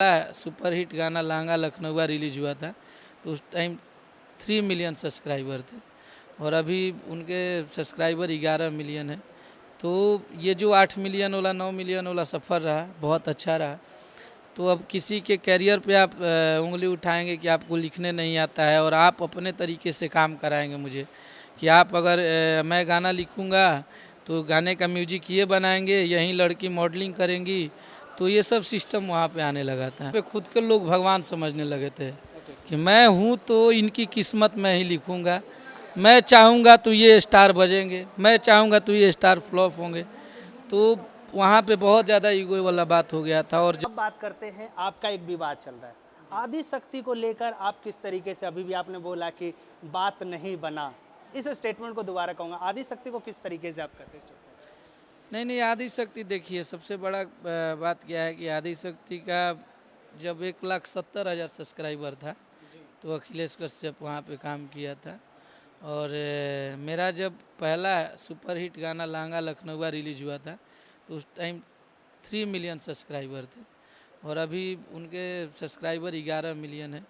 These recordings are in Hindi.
सुपरहिट गाना लांगा लखनऊआ रिलीज हुआ था, तो उस टाइम 3 मिलियन सब्सक्राइबर थे और अभी उनके सब्सक्राइबर 11 मिलियन है। तो ये जो 8 मिलियन वाला 9 मिलियन वाला सफ़र रहा, बहुत अच्छा रहा। तो अब किसी के कैरियर पे आप उंगली उठाएंगे कि आपको लिखने नहीं आता है और आप अपने तरीके से काम कराएंगे मुझे कि आप अगर मैं गाना लिखूंगा तो गाने का म्यूजिक ये बनाएंगे, यहीं लड़की मॉडलिंग करेंगी। तो ये सब सिस्टम वहाँ पे आने लगा था। पे खुद के लोग भगवान समझने लगे थे कि मैं हूँ तो इनकी किस्मत मैं ही लिखूंगा, मैं चाहूँगा तो ये स्टार बजेंगे, मैं चाहूँगा तो ये स्टार फ्लॉप होंगे। तो वहाँ पे बहुत ज़्यादा ईगो वाला बात हो गया था। और अब बात करते हैं, आपका एक विवाद चल रहा है आदि शक्ति को लेकर। आप किस तरीके से, अभी भी आपने बोला कि बात नहीं बना, इस स्टेटमेंट को दोबारा कहूँगा, आदि शक्ति को किस तरीके से आप करते हैं? नहीं, आदि शक्ति देखिए, सबसे बड़ा बात क्या है कि आदि शक्ति का जब 1,70,000 सब्सक्राइबर था तो अखिलेश कश्यप वहाँ पे काम किया था। और मेरा जब पहला सुपरहिट गाना लांगा लखनऊआ रिलीज हुआ था तो उस टाइम 3 मिलियन सब्सक्राइबर थे और अभी उनके सब्सक्राइबर 11 मिलियन है।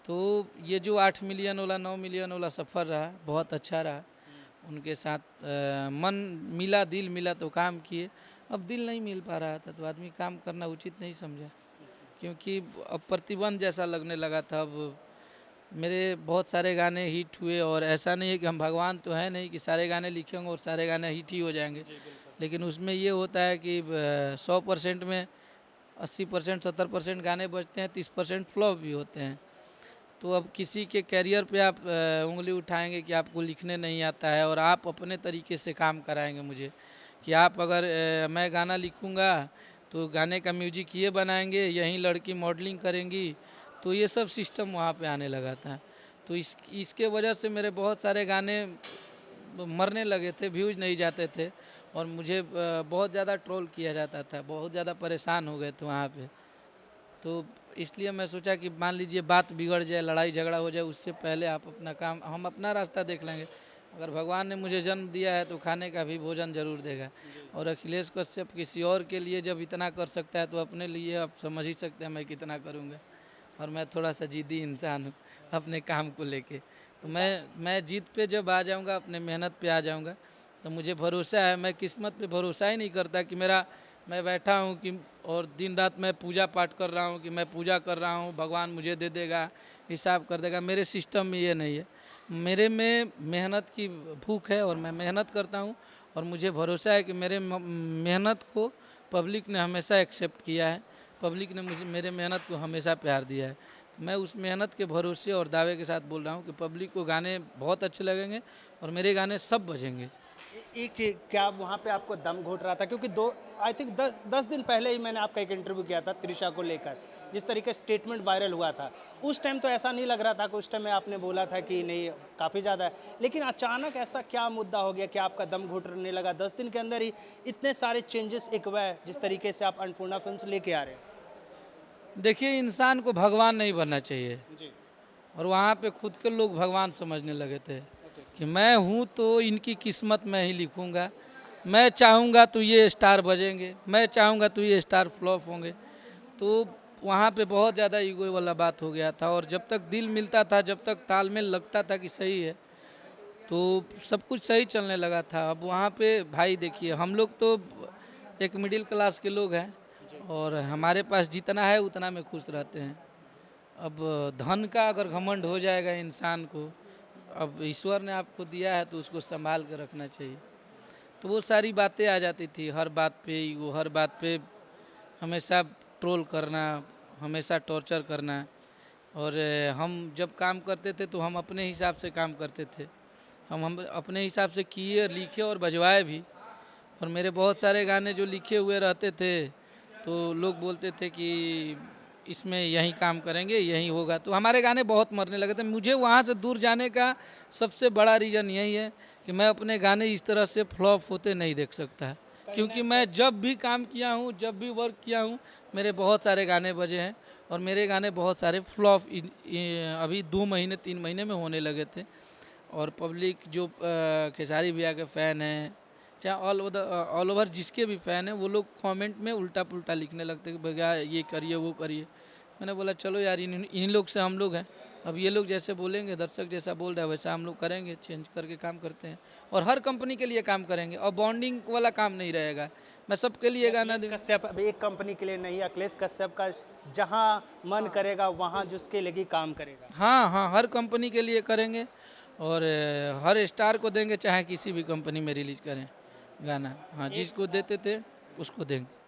तो ये जो 8 मिलियन वाला 9 मिलियन वाला सफ़र रहा, बहुत अच्छा रहा। उनके साथ मन मिला, दिल मिला तो काम किए। अब दिल नहीं मिल पा रहा था तो आदमी काम करना उचित नहीं समझा, क्योंकि अब प्रतिबंध जैसा लगने लगा था। अब मेरे बहुत सारे गाने हिट हुए और ऐसा नहीं है कि हम भगवान तो है नहीं कि सारे गाने लिखेंगे और सारे गाने हिट ही हो जाएंगे, लेकिन उसमें ये होता है कि 100% में 80% 70% गाने बजते हैं, 30% फ्लॉप भी होते हैं। तो अब किसी के कैरियर पे आप उंगली उठाएंगे कि आपको लिखने नहीं आता है और आप अपने तरीके से काम कराएंगे मुझे कि आप अगर मैं गाना लिखूंगा तो गाने का म्यूजिक ये बनाएंगे, यहीं लड़की मॉडलिंग करेंगी। तो ये सब सिस्टम वहाँ पे आने लगा था। तो इसके वजह से मेरे बहुत सारे गाने मरने लगे थे, व्यूज नहीं जाते थे और मुझे बहुत ज़्यादा ट्रोल किया जाता था, बहुत ज़्यादा परेशान हो गए थे वहाँ पे। तो इसलिए मैं सोचा कि मान लीजिए बात बिगड़ जाए, लड़ाई झगड़ा हो जाए, उससे पहले आप अपना काम, हम अपना रास्ता देख लेंगे। अगर भगवान ने मुझे जन्म दिया है तो खाने का भी भोजन जरूर देगा। और अखिलेश कश्यप किसी और के लिए जब इतना कर सकता है तो अपने लिए आप समझ ही सकते हैं मैं कितना करूँगा। और मैं थोड़ा सा जिद्दी इंसान हूँ अपने काम को लेके। तो मैं जीत पे जब आ जाऊँगा, अपने मेहनत पे आ जाऊँगा, तो मुझे भरोसा है। मैं किस्मत पे भरोसा ही नहीं करता कि मैं बैठा हूँ कि और दिन रात मैं पूजा पाठ कर रहा हूँ कि मैं पूजा कर रहा हूँ, भगवान मुझे दे देगा, हिसाब कर देगा। मेरे सिस्टम में ये नहीं है। मेरे में मेहनत की भूख है और मैं मेहनत करता हूँ और मुझे भरोसा है कि मेरे मेहनत को पब्लिक ने हमेशा एक्सेप्ट किया है, पब्लिक ने मुझे मेरे मेहनत को हमेशा प्यार दिया है। मैं उस मेहनत के भरोसे और दावे के साथ बोल रहा हूँ कि पब्लिक को गाने बहुत अच्छे लगेंगे और मेरे गाने सब बजेंगे। एक चीज, क्या वहाँ पे आपको दम घुट रहा था? क्योंकि दो, आई थिंक 10 दिन पहले ही मैंने आपका एक इंटरव्यू किया था त्रिशा को लेकर, जिस तरीके से स्टेटमेंट वायरल हुआ था, उस टाइम तो ऐसा नहीं लग रहा था कि उस टाइम में आपने बोला था कि नहीं काफ़ी ज़्यादा है, लेकिन अचानक ऐसा क्या मुद्दा हो गया कि आपका दम घुटने लगा? 10 दिन के अंदर ही इतने सारे चेंजेस एक वह जिस तरीके से आप अन्नपूर्णा फिल्म लेके आ रहे हैं। देखिए, इंसान को भगवान नहीं बनना चाहिए जी। और वहाँ पे खुद के लोग भगवान समझने लगे थे कि मैं हूँ तो इनकी किस्मत मैं ही लिखूंगा, मैं चाहूँगा तो ये स्टार बजेंगे, मैं चाहूँगा तो ये स्टार फ्लॉप होंगे। तो वहाँ पे बहुत ज़्यादा ईगो वाला बात हो गया था और जब तक दिल मिलता था, जब तक तालमेल लगता था कि सही है, तो सब कुछ सही चलने लगा था। अब वहाँ पे भाई देखिए, हम लोग तो एक मिडिल क्लास के लोग हैं और हमारे पास जितना है उतना में खुश रहते हैं। अब धन का अगर घमंड हो जाएगा इंसान को, अब ईश्वर ने आपको दिया है तो उसको संभाल कर रखना चाहिए। तो वो सारी बातें आ जाती थी, हर बात पे ईगो, हर बात पे हमेशा ट्रोल करना, हमेशा टॉर्चर करना। और हम जब काम करते थे तो हम अपने हिसाब से काम करते थे, हम अपने हिसाब से किए, लिखे और बजवाए भी। और मेरे बहुत सारे गाने जो लिखे हुए रहते थे तो लोग बोलते थे कि इसमें यहीं काम करेंगे, यहीं होगा। तो हमारे गाने बहुत मरने लगे थे। मुझे वहाँ से दूर जाने का सबसे बड़ा रीज़न यही है कि मैं अपने गाने इस तरह से फ्लॉप होते नहीं देख सकता, क्योंकि मैं जब भी काम किया हूँ, जब भी वर्क किया हूँ, मेरे बहुत सारे गाने बजे हैं और मेरे गाने बहुत सारे फ्लॉप अभी 2 महीने 3 महीने में होने लगे थे। और पब्लिक जो खेसारी भैया के फ़ैन हैं, चाहे ऑल ओवर जिसके भी फ़ैन हैं, वो लोग कमेंट में उल्टा पुल्टा लिखने लगते कि भैया ये करिए वो करिए। मैंने बोला चलो यार इन लोग से हम लोग हैं, अब ये लोग जैसे बोलेंगे, दर्शक जैसा बोल रहा है वैसा हम लोग करेंगे, चेंज करके काम करते हैं और हर कंपनी के लिए काम करेंगे और बॉन्डिंग वाला काम नहीं रहेगा। मैं सबके लिए गाना अखिलेश कश्यप अब एक कंपनी के लिए नहीं, अखिलेश कश्यप का जहाँ मन करेगा वहाँ जिसके लिए काम करेगा। हाँ हाँ, हर कंपनी के लिए करेंगे और हर स्टार को देंगे, चाहे किसी भी कंपनी में रिलीज करें गाना। हाँ, जिसको देते थे उसको देंगे।